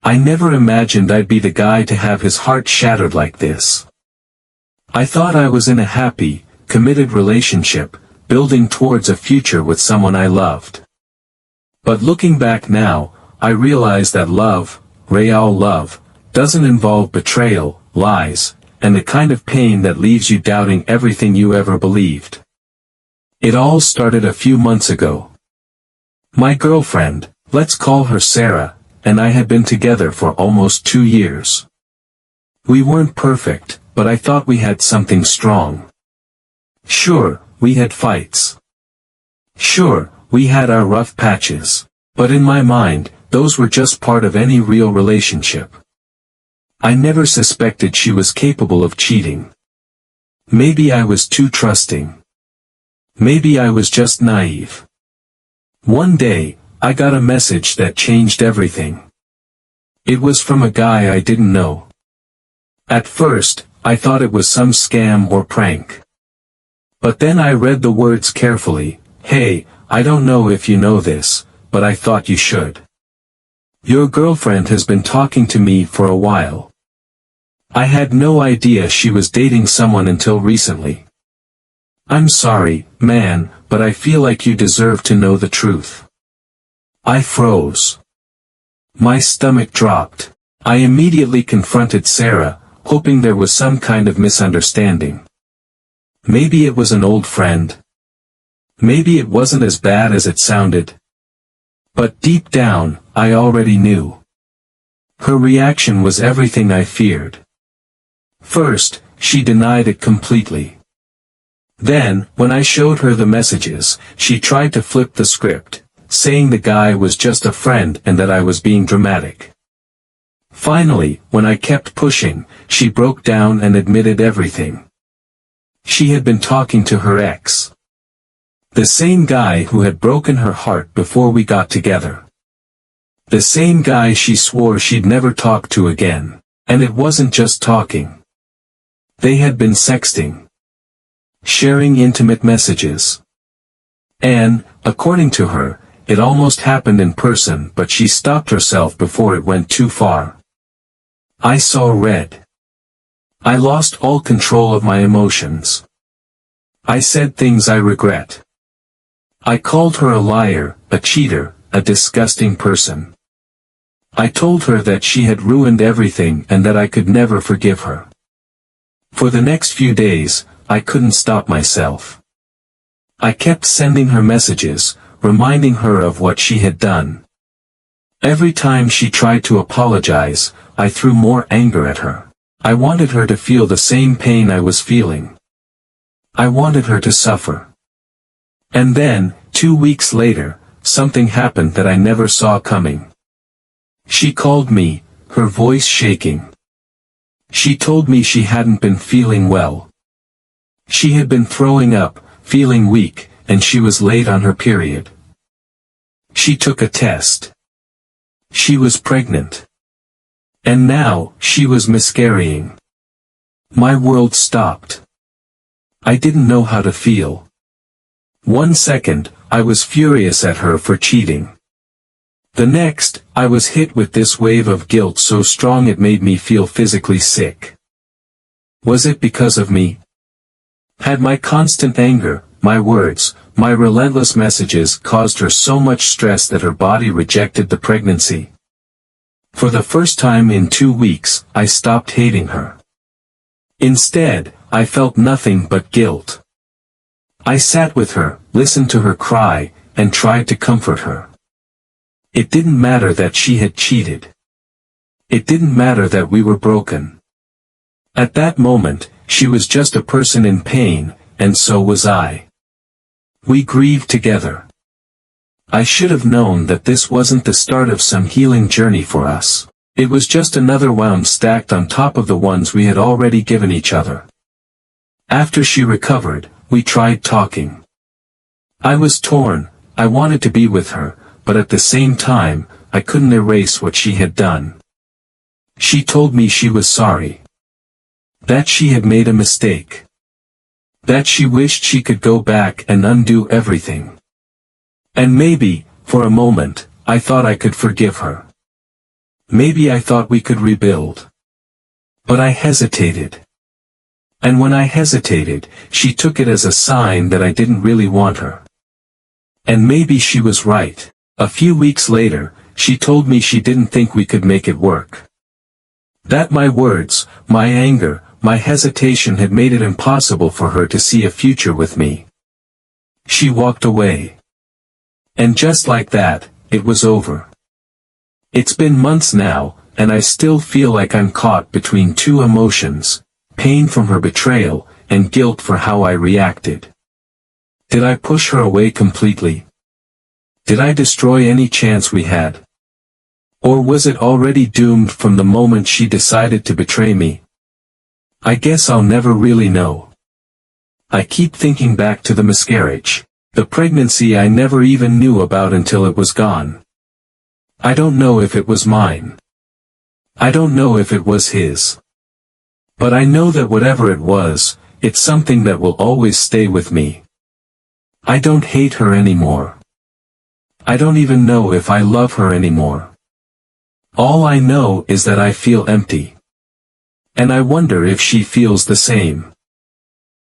I never imagined I'd be the guy to have his heart shattered like this. I thought I was in a happy, committed relationship, building towards a future with someone I loved. But looking back now, I realize that love, real love, doesn't involve betrayal, lies, and the kind of pain that leaves you doubting everything you ever believed. It all started a few months ago. My girlfriend, let's call her Sarah, and I had been together for almost 2 years. We weren't perfect, but I thought we had something strong. Sure, we had fights. Sure, we had our rough patches. But in my mind, those were just part of any real relationship. I never suspected she was capable of cheating. Maybe I was too trusting. Maybe I was just naive. One day, I got a message that changed everything. It was from a guy I didn't know. At first, I thought it was some scam or prank. But then I read the words carefully. Hey, I don't know if you know this, but I thought you should. Your girlfriend has been talking to me for a while. I had no idea she was dating someone until recently. I'm sorry, man, but I feel like you deserve to know the truth. I froze. My stomach dropped. I immediately confronted Sarah, hoping there was some kind of misunderstanding. Maybe it was an old friend. Maybe it wasn't as bad as it sounded. But deep down, I already knew. Her reaction was everything I feared. First, she denied it completely. Then, when I showed her the messages, she tried to flip the script, saying the guy was just a friend and that I was being dramatic. Finally, when I kept pushing, she broke down and admitted everything. She had been talking to her ex. The same guy who had broken her heart before we got together. The same guy she swore she'd never talk to again. And it wasn't just talking. They had been sexting. Sharing intimate messages. And, according to her, it almost happened in person, but she stopped herself before it went too far. I saw red. I lost all control of my emotions. I said things I regret. I called her a liar, a cheater, a disgusting person. I told her that she had ruined everything and that I could never forgive her. For the next few days, I couldn't stop myself. I kept sending her messages, reminding her of what she had done. Every time she tried to apologize, I threw more anger at her. I wanted her to feel the same pain I was feeling. I wanted her to suffer. And then, 2 weeks later, something happened that I never saw coming. She called me, her voice shaking. She told me she hadn't been feeling well. She had been throwing up, feeling weak, and she was late on her period. She took a test. She was pregnant. And now, she was miscarrying. My world stopped. I didn't know how to feel. 1 second, I was furious at her for cheating. The next, I was hit with this wave of guilt so strong it made me feel physically sick. Was it because of me? Had my constant anger, my words, my relentless messages caused her so much stress that her body rejected the pregnancy? For the first time in 2 weeks, I stopped hating her. Instead, I felt nothing but guilt. I sat with her, listened to her cry, and tried to comfort her. It didn't matter that she had cheated. It didn't matter that we were broken. At that moment, she was just a person in pain, and so was I. We grieved together. I should have known that this wasn't the start of some healing journey for us. It was just another wound stacked on top of the ones we had already given each other. After she recovered, we tried talking. I was torn. I wanted to be with her, but at the same time, I couldn't erase what she had done. She told me she was sorry. That she had made a mistake. That she wished she could go back and undo everything. And maybe, for a moment, I thought I could forgive her. Maybe I thought we could rebuild. But I hesitated. And when I hesitated, she took it as a sign that I didn't really want her. And maybe she was right. A few weeks later, she told me she didn't think we could make it work. That my words, my anger, my hesitation had made it impossible for her to see a future with me. She walked away. And just like that, it was over. It's been months now, and I still feel like I'm caught between two emotions, pain from her betrayal, and guilt for how I reacted. Did I push her away completely? Did I destroy any chance we had? Or was it already doomed from the moment she decided to betray me? I guess I'll never really know. I keep thinking back to the miscarriage, the pregnancy I never even knew about until it was gone. I don't know if it was mine. I don't know if it was his. But I know that whatever it was, it's something that will always stay with me. I don't hate her anymore. I don't even know if I love her anymore. All I know is that I feel empty. And I wonder if she feels the same.